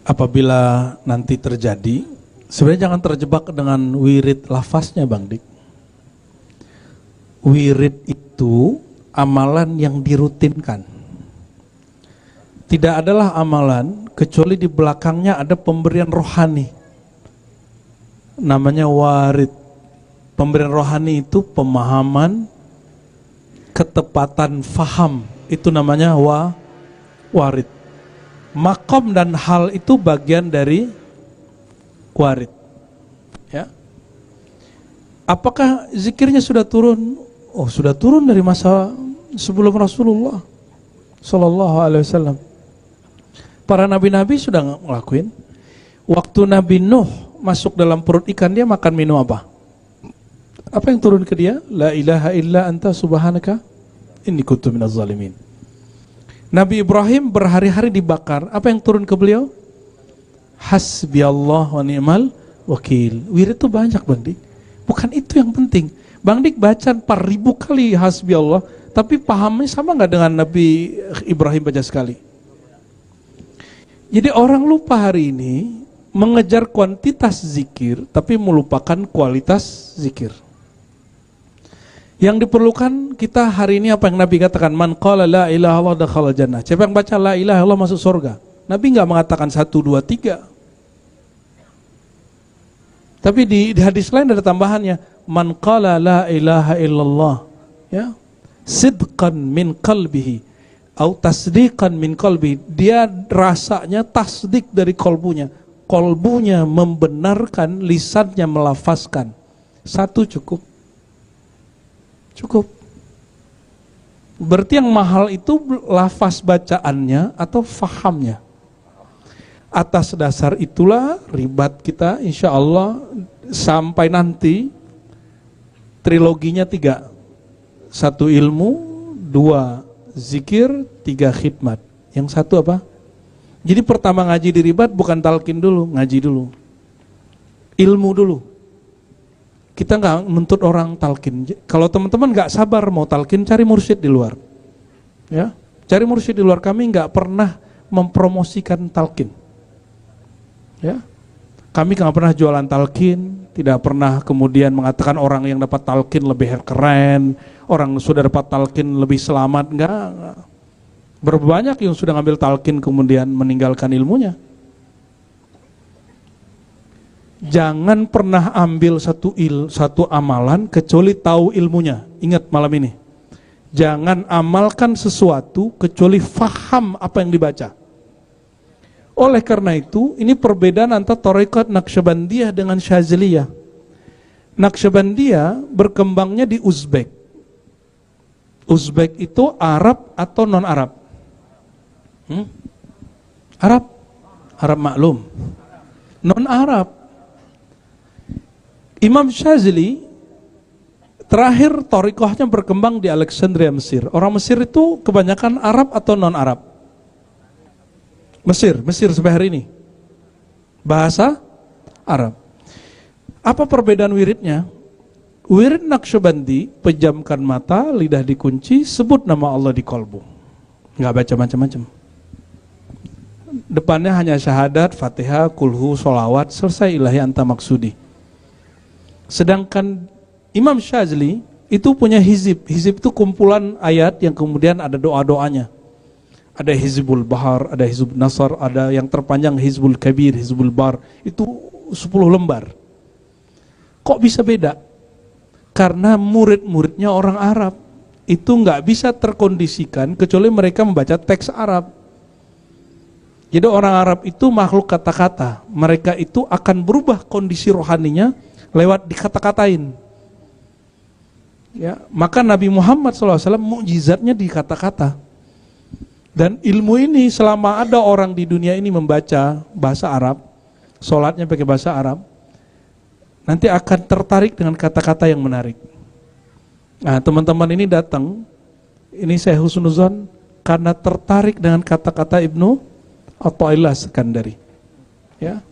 apabila nanti terjadi, sebenarnya jangan terjebak dengan wirid lafaznya Bang Dik. Wirid itu amalan yang dirutinkan. Tidak adalah amalan kecuali di belakangnya ada pemberian rohani. Namanya warid. Pemberian rohani itu pemahaman, ketepatan faham. Itu namanya warid. Makom dan hal itu bagian dari warid. Ya. Apakah zikirnya sudah turun? Oh, sudah turun dari masa sebelum Rasulullah Sallallahu Alaihi Wasallam. Para nabi-nabi sudah ngelakuin. Waktu Nabi Nuh masuk dalam perut ikan, dia makan minum apa? Apa yang turun ke dia? La ilaha illa anta subhanaka inni kuntu minaz zalimin. Nabi Ibrahim berhari-hari dibakar. Apa yang turun ke beliau? Hasbiyallah wa ni'mal wakil. Wirid itu banyak Bang Dik. Bukan itu yang penting. Bang Dik baca 4.000 kali hasbiyallah, tapi pahamnya sama nggak dengan Nabi Ibrahim baca sekali? Jadi orang lupa hari ini mengejar kuantitas zikir, tapi melupakan kualitas zikir. Yang diperlukan kita hari ini apa yang Nabi katakan, man qala la ilaha illallah dakhala jannah. Siapa yang baca la ilaha illallah masuk surga. Nabi enggak mengatakan 1, 2, 3. Tapi di hadis lain ada tambahannya, man qala la ilaha illallah, ya, sidqan min qalbihi atau tasdiqan min qalbihi. Dia rasanya tasdik dari kolbunya. Kolbunya membenarkan, lisannya melafazkan. 1 cukup. Cukup. Berarti yang mahal itu lafaz bacaannya atau fahamnya. Atas dasar itulah ribat kita insya Allah sampai nanti triloginya 3. 1 ilmu, 2 zikir, 3 khidmat. Yang 1 apa? Jadi pertama ngaji di ribat bukan talqin dulu, ngaji dulu. Ilmu dulu. Kita nggak menuntut orang talqin. Kalau teman-teman nggak sabar mau talqin, cari mursyid di luar. Ya, cari mursyid di luar. Kami nggak pernah mempromosikan talqin. Ya, kami nggak pernah jualan talqin, tidak pernah kemudian mengatakan orang yang dapat talqin lebih keren, orang sudah dapat talqin lebih selamat. Nggak. Berapa banyak yang sudah ngambil talqin kemudian meninggalkan ilmunya. Jangan pernah ambil satu amalan kecuali tahu ilmunya. Ingat malam ini. Jangan amalkan sesuatu kecuali faham apa yang dibaca. Oleh karena itu, ini perbedaan antara Thariqat Naqsyabandiyah dengan Syaziliyah. Naqsyabandiyah berkembangnya di Uzbek. Uzbek itu Arab atau non-Arab? Arab? Arab maklum. Non-Arab. Imam Syazili terakhir thariqahnya berkembang di Alexandria, Mesir. Orang Mesir itu kebanyakan Arab atau non-Arab? Mesir sampai hari ini. Bahasa Arab. Apa perbedaan wiridnya? Wirid Naqsyabandi, pejamkan mata, lidah dikunci, sebut nama Allah di kolbu. Nggak baca macam-macam. Depannya hanya syahadat, Fatihah, kulhu, sholawat, selesai ilahi anta maksudi. Sedangkan Imam Syazili itu punya hizib. Hizib itu kumpulan ayat yang kemudian ada doa-doanya. Ada Hizbul Bahar, ada Hizbul Nasr, ada yang terpanjang Hizbul Kabir, Hizbul Bar. Itu 10 lembar. Kok bisa beda? Karena murid-muridnya orang Arab. Itu nggak bisa terkondisikan kecuali mereka membaca teks Arab. Jadi orang Arab itu makhluk kata-kata. Mereka itu akan berubah kondisi rohaninya lewat dikata-katain. Ya, maka Nabi Muhammad SAW mukjizatnya di kata-kata. Dan ilmu ini selama ada orang di dunia ini membaca bahasa Arab, sholatnya pakai bahasa Arab, nanti akan tertarik dengan kata-kata yang menarik. Nah, teman-teman ini datang, ini saya husnuzon karena tertarik dengan kata-kata Ibnu Athaillah Sekandari. Ya,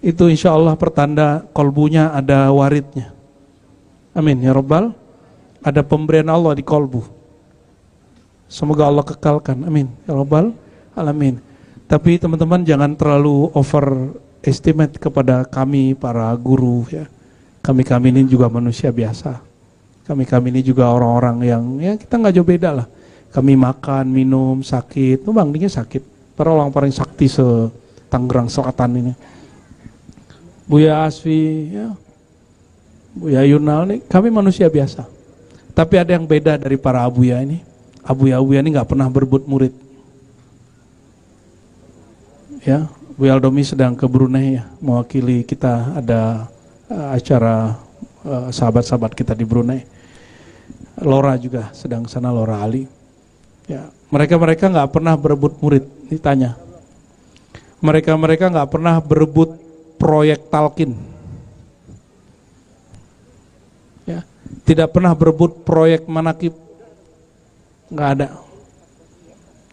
itu insya Allah pertanda kolbunya ada waridnya. Amin ya Rabbal. Ada pemberian Allah di kolbu. Semoga Allah kekalkan. Amin ya Rabbal alamin. Tapi teman-teman jangan terlalu overestimate kepada kami para guru ya. Kami ini juga manusia biasa. Kami ini juga orang-orang yang ya kita nggak jauh beda lah. Kami makan, minum, sakit. Tuh Bang Diknya sakit. Para orang paling sakti se-Tangerang Selatan ini. Buya Asfi, ya. Buya Yunal ini, kami manusia biasa. Tapi ada yang beda dari para abuya ini. Abuya ini nggak pernah berebut murid. Ya, Buya Aldomi sedang ke Brunei ya, mewakili kita ada acara sahabat-sahabat kita di Brunei. Lora juga sedang sana, Lora Ali. Ya, mereka nggak pernah berebut murid. Ditanya, mereka nggak pernah berebut proyek talqin. Ya, tidak pernah berebut proyek manakib. Nggak ada.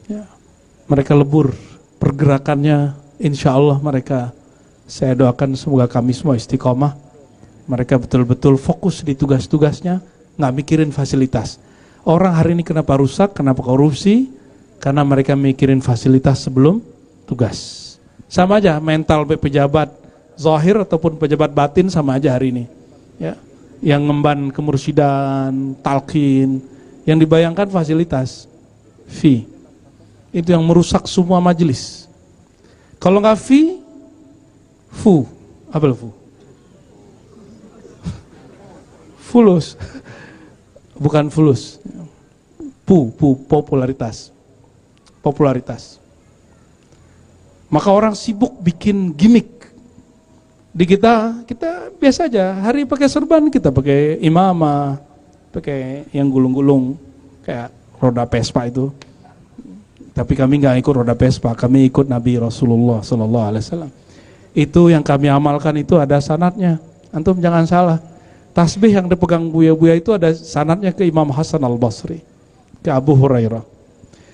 Ya, mereka lebur. Pergerakannya insya Allah mereka, saya doakan semoga kami semua istiqomah. Mereka betul-betul fokus di tugas-tugasnya, nggak mikirin fasilitas. Orang hari ini kenapa rusak, kenapa korupsi? Karena mereka mikirin fasilitas sebelum tugas. Sama aja mental pejabat zahir ataupun pejabat batin sama aja hari ini. Ya, yang ngemban kemursidan, talqin, yang dibayangkan fasilitas, fee. Itu yang merusak semua majelis. Kalau nggak fee, fu, apa fu? Fulus, bukan fulus. Popularitas. Maka orang sibuk bikin gimmick. Di kita biasa aja. Hari pakai serban, kita pakai imamah, pakai yang gulung-gulung kayak roda Vespa itu. Tapi kami nggak ikut roda Vespa, kami ikut Nabi Rasulullah SAW. Itu yang kami amalkan itu ada sanadnya. Antum jangan salah. Tasbih yang dipegang buya-buya itu ada sanadnya ke Imam Hasan Al-Basri, ke Abu Hurairah.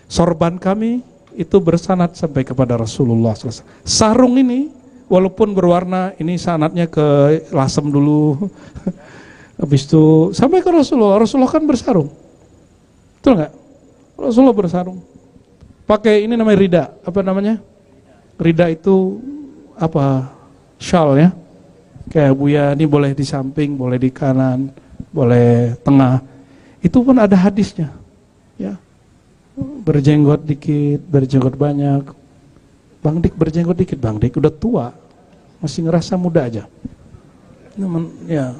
Sorban kami itu bersanad sampai kepada Rasulullah SAW. Sarung ini walaupun berwarna, ini sanadnya ke Lasem dulu. Habis itu sampai ke Rasulullah. Rasulullah kan bersarung. Betul nggak? Rasulullah bersarung. Pakai ini namanya rida. Apa namanya? Rida itu apa? Shawl ya. Kayak Buya ini boleh di samping, boleh di kanan, boleh tengah. Itu pun ada hadisnya. Ya. Berjenggot dikit, berjenggot banyak. Bang Dik berjenggot dikit, Bang Dik udah tua. Masih ngerasa muda aja. Ya.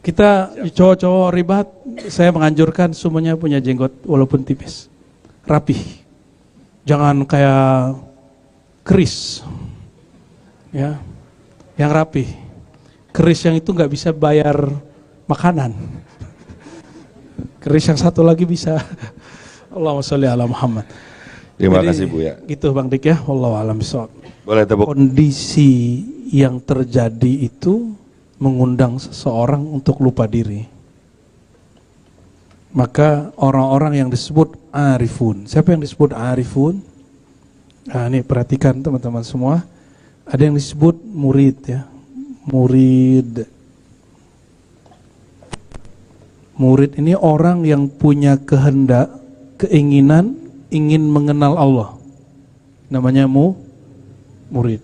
Kita cowok-cowok ribat, saya menganjurkan semuanya punya jenggot walaupun tipis. Rapih. Jangan kayak keris. Ya. Yang rapih. Keris yang itu nggak bisa bayar makanan. Keris yang satu lagi bisa. Allahumma sholli ala Muhammad. Terima kasih Bu ya. Gitu Bang Dik ya. Wallahu a'lam bishawab. Boleh tepuk. Kondisi yang terjadi itu mengundang seseorang untuk lupa diri. Maka orang-orang yang disebut arifun. Siapa yang disebut arifun? Nah, ini perhatikan teman-teman semua. Ada yang disebut murid ya. Murid. Murid ini orang yang punya kehendak, keinginan, ingin mengenal Allah. Namanya murid.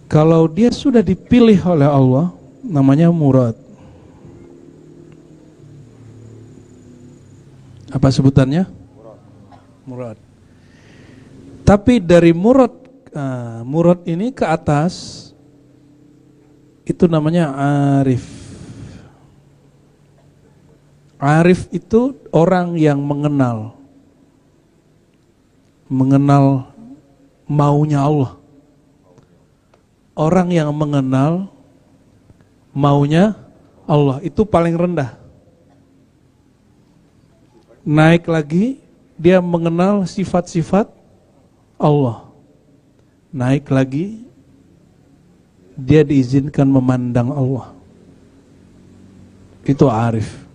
Kalau dia sudah dipilih oleh Allah, namanya murad. Apa sebutannya? Murad. Tapi dari murad ini ke atas, itu namanya arif. Arif itu orang yang mengenal maunya Allah. Orang yang mengenal maunya Allah itu paling rendah. Naik lagi, dia mengenal sifat-sifat Allah. Naik lagi, dia diizinkan memandang Allah. Itu arif.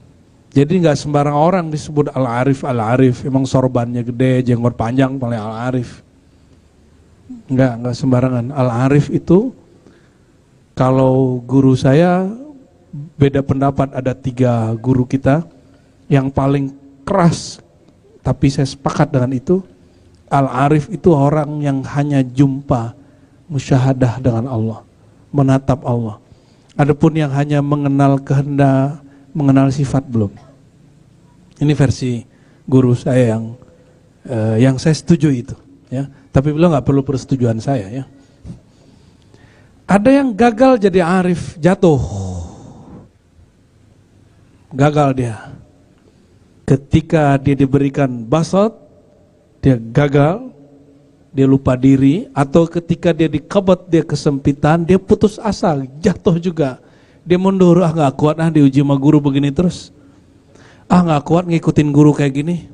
Jadi nggak sembarang orang disebut al-arif, al-arif. Emang sorbannya gede, jenggot panjang, paling al-arif. Nggak sembarangan. Al-arif itu, kalau guru saya beda pendapat, ada 3 guru kita yang paling keras, tapi saya sepakat dengan itu. Al-arif itu orang yang hanya jumpa, musyahadah dengan Allah, menatap Allah. Adapun yang hanya mengenal kehendak, mengenal sifat belum. Ini versi guru saya yang saya setuju itu, ya. Tapi beliau nggak perlu persetujuan saya, ya. Ada yang gagal jadi arif, jatuh. Gagal dia. Ketika dia diberikan basat, dia gagal, dia lupa diri, atau ketika dia dikabat, dia kesempitan, dia putus asa, jatuh juga. Dia mundur, nggak kuat diuji sama guru begini terus. Nggak kuat ngikutin guru kayak gini.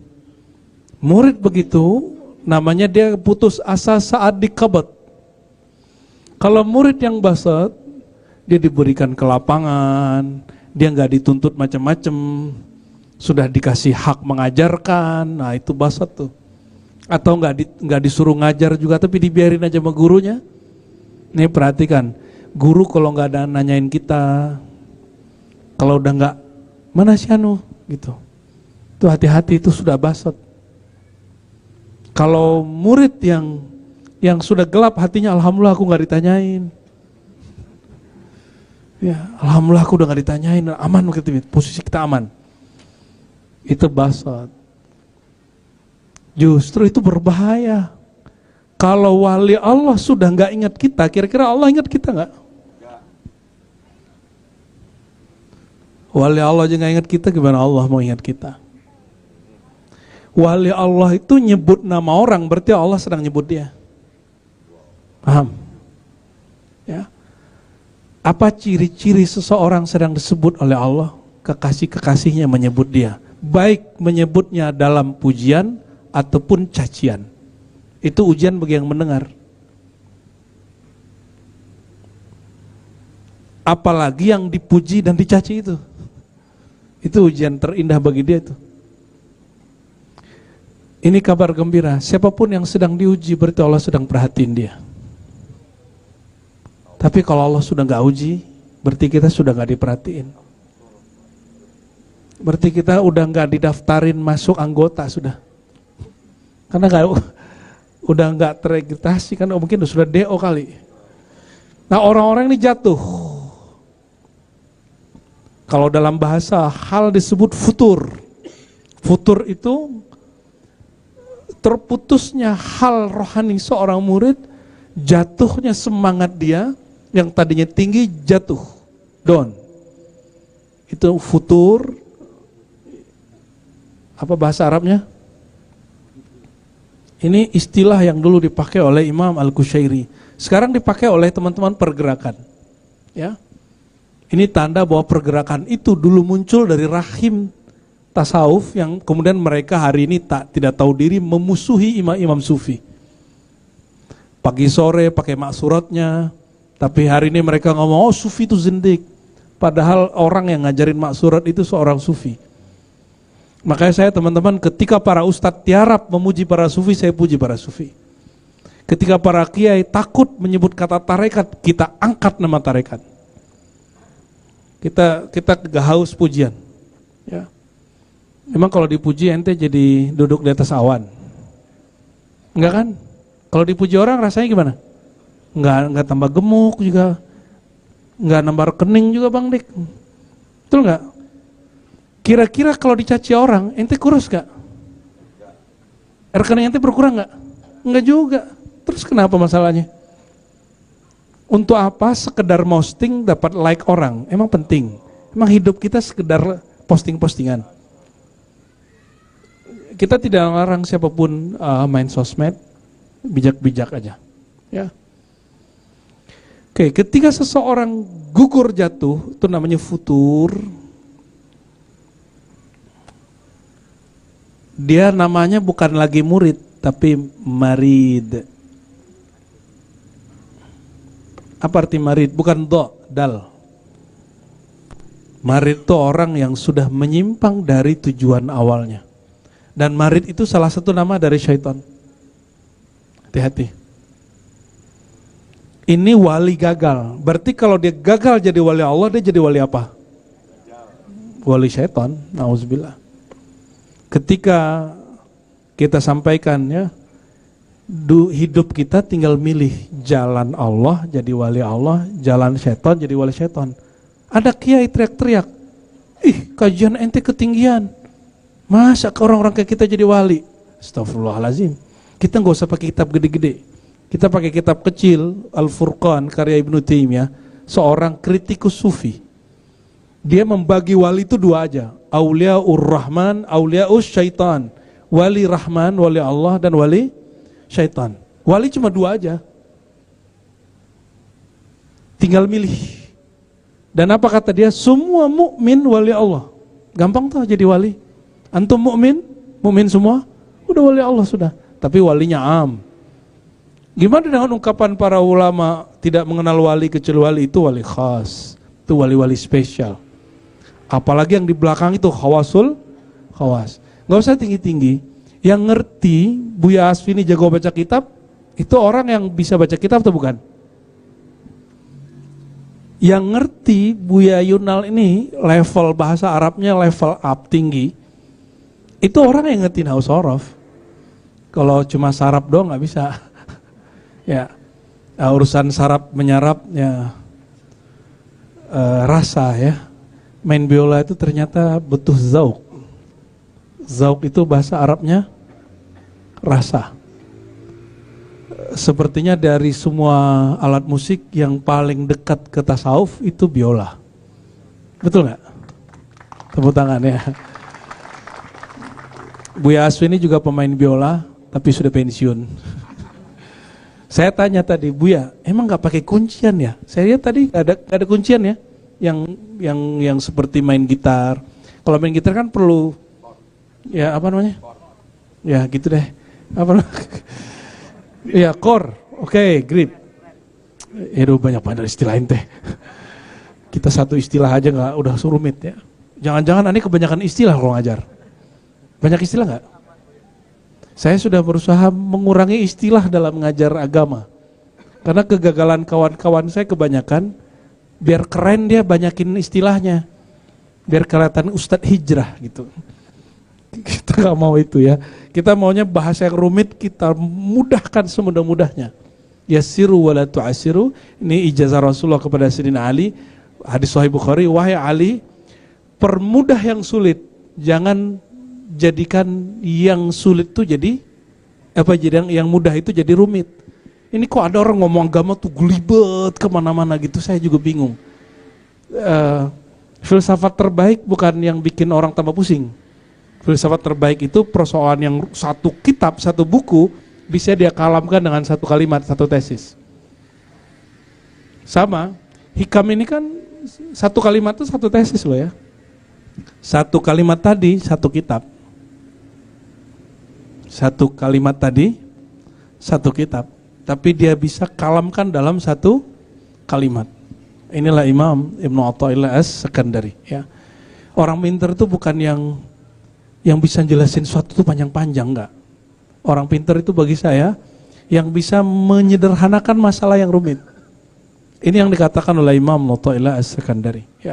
Murid begitu, namanya dia putus asa saat dikabat. Kalau murid yang basat, dia diberikan kelapangan, dia nggak dituntut macam-macam, sudah dikasih hak mengajarkan, nah itu basat tuh. Atau nggak disuruh ngajar juga, tapi dibiarin aja sama gurunya. Nih perhatikan, guru kalau nggak ada nanyain kita, kalau udah nggak, mana si anu gitu, itu hati-hati, itu sudah basat. Kalau murid yang sudah gelap hatinya, alhamdulillah aku nggak ditanyain, ya alhamdulillah aku udah nggak ditanyain, aman gitu, posisi kita aman, itu basat. Justru itu berbahaya. Kalau wali Allah sudah nggak ingat kita, kira-kira Allah ingat kita nggak? Wali Allah aja nggak ingat kita, gimana Allah mau ingat kita? Wali Allah itu nyebut nama orang, berarti Allah sedang nyebut dia. Paham? Ya. Apa ciri-ciri seseorang sedang disebut oleh Allah? Kekasih-kekasihnya menyebut dia. Baik menyebutnya dalam pujian ataupun cacian. Itu ujian bagi yang mendengar. Apalagi yang dipuji dan dicaci itu. Itu ujian terindah bagi dia itu. Ini kabar gembira, siapapun yang sedang diuji berarti Allah sedang perhatiin dia. Tapi kalau Allah sudah gak uji, berarti kita sudah gak diperhatiin. Berarti kita udah gak didaftarin masuk anggota sudah. Karena udah nggak teregistrasi kan, mungkin sudah DO kali. Nah orang-orang ini jatuh. Kalau dalam bahasa hal disebut futur. Futur itu terputusnya hal rohani seorang murid, jatuhnya semangat dia yang tadinya tinggi jatuh, down. Itu futur. Apa bahasa Arabnya? Ini istilah yang dulu dipakai oleh Imam Al-Qushairi. Sekarang dipakai oleh teman-teman pergerakan. Ya. Ini tanda bahwa pergerakan itu dulu muncul dari rahim tasawuf yang kemudian mereka hari ini tidak tahu diri memusuhi imam-imam sufi. Pagi sore pakai maksuratnya, tapi hari ini mereka ngomong, oh sufi itu zindik. Padahal orang yang ngajarin maksurat itu seorang sufi. Makanya saya teman-teman, ketika para ustadz tiarap memuji para sufi, saya puji para sufi. Ketika para kiai takut menyebut kata tarekat, kita angkat nama tarekat. Kita gak haus pujian. Ya. Memang kalau dipuji ente jadi duduk di atas awan. Enggak kan? Kalau dipuji orang rasanya gimana? Enggak tambah gemuk juga. Enggak nambah rekening juga Bang Dik. Betul enggak? Kira-kira kalau dicaci orang, ente kurus gak? Rekening ente berkurang gak? Enggak juga. Terus kenapa masalahnya? Untuk apa sekedar posting dapat like orang? Emang penting? Emang hidup kita sekedar posting-postingan? Kita tidak melarang siapapun main sosmed, bijak-bijak aja. Ya. Oke, ketika seseorang gugur jatuh, itu namanya futur. Dia namanya bukan lagi murid, tapi marid. Apa arti marid? Bukan dal. Marid itu orang yang sudah menyimpang dari tujuan awalnya. Dan marid itu salah satu nama dari syaitan. Hati-hati. Ini wali gagal. Berarti kalau dia gagal jadi wali Allah, dia jadi wali apa? Wali syaitan. Nauzubillah. Ketika kita sampaikan ya, hidup kita tinggal milih jalan Allah jadi wali Allah, jalan setan jadi wali setan. Ada kiai teriak-teriak, ih kajian ente ketinggian, masa orang-orang kayak kita jadi wali? Astagfirullahaladzim. Kita nggak usah pakai kitab gede-gede, kita pakai kitab kecil, Al-Furqan karya Ibnu Taimiyah, seorang kritikus sufi. Dia membagi wali itu dua aja, Auliaur Rahman, Auliaus Syaitan. Wali Rahman, wali Allah, dan wali Syaitan. Wali cuma dua aja, tinggal milih. Dan apa kata dia? Semua mukmin wali Allah. Gampang tuh jadi wali. Antum mukmin, mukmin semua, udah wali Allah sudah. Tapi walinya am. Gimana dengan ungkapan para ulama tidak mengenal wali kecuali wali itu wali khas, itu wali-wali spesial. Apalagi yang di belakang itu khawasul khawas. Nggak usah tinggi-tinggi. Yang ngerti Buya Asfi ini jago baca kitab, itu orang yang bisa baca kitab atau bukan? Yang ngerti Buya Yunal ini level bahasa Arabnya level up tinggi, itu orang yang ngerti nahwu shorof. Kalau cuma sarap doang nggak bisa. Ya, urusan sarap menyarap ya, rasa ya. Main biola itu ternyata butuh zauk. Zauk itu bahasa Arabnya rasa. Sepertinya dari semua alat musik yang paling dekat ke tasawuf itu biola. Betul nggak? Tepuk tangan ya. Buya Asfi ini juga pemain biola, tapi sudah pensiun. Saya tanya tadi, Buya, emang nggak pakai kuncian ya? Saya lihat tadi nggak ada kuncian ya, yang seperti main gitar. Kalau main gitar kan perlu, ya apa namanya? Ya gitu deh. Apa? Ya chord, oke, grip. Banyak banget istilah teh. Kita satu istilah aja nggak udah rumit ya. Jangan-jangan ini kebanyakan istilah kalau ngajar. Banyak istilah nggak? Saya sudah berusaha mengurangi istilah dalam mengajar agama. Karena kegagalan kawan-kawan saya kebanyakan, biar keren dia banyakin istilahnya. Biar kelihatan Ustadz hijrah gitu. Kita nggak mau itu ya. Kita maunya bahasa yang rumit kita mudahkan semudah-mudahnya. Yassiru wa la tu'assiru. Ini ijazah Rasulullah kepada Sayyidina Ali. Hadis Sahih Bukhari, wahai Ali, permudah yang sulit. Jangan jadikan yang sulit itu jadi yang mudah itu jadi rumit. Ini kok ada orang ngomong agama tuh gelibet kemana-mana gitu, saya juga bingung. Filsafat terbaik bukan yang bikin orang tambah pusing. Filsafat terbaik itu persoalan yang satu kitab, satu buku bisa dia kalamkan dengan satu kalimat, satu tesis. Sama, hikam ini kan satu kalimat itu satu tesis loh ya. Satu kalimat tadi, satu kitab. Satu kalimat tadi, satu kitab. Tapi dia bisa kalamkan dalam satu kalimat. Inilah Imam Ibnu Athaillah As-Sakandari ya. Orang pintar itu bukan yang bisa jelasin sesuatu itu panjang-panjang, enggak. Orang pintar itu bagi saya yang bisa menyederhanakan masalah yang rumit. Ini yang dikatakan oleh Imam Athaillah As-Sakandari ya.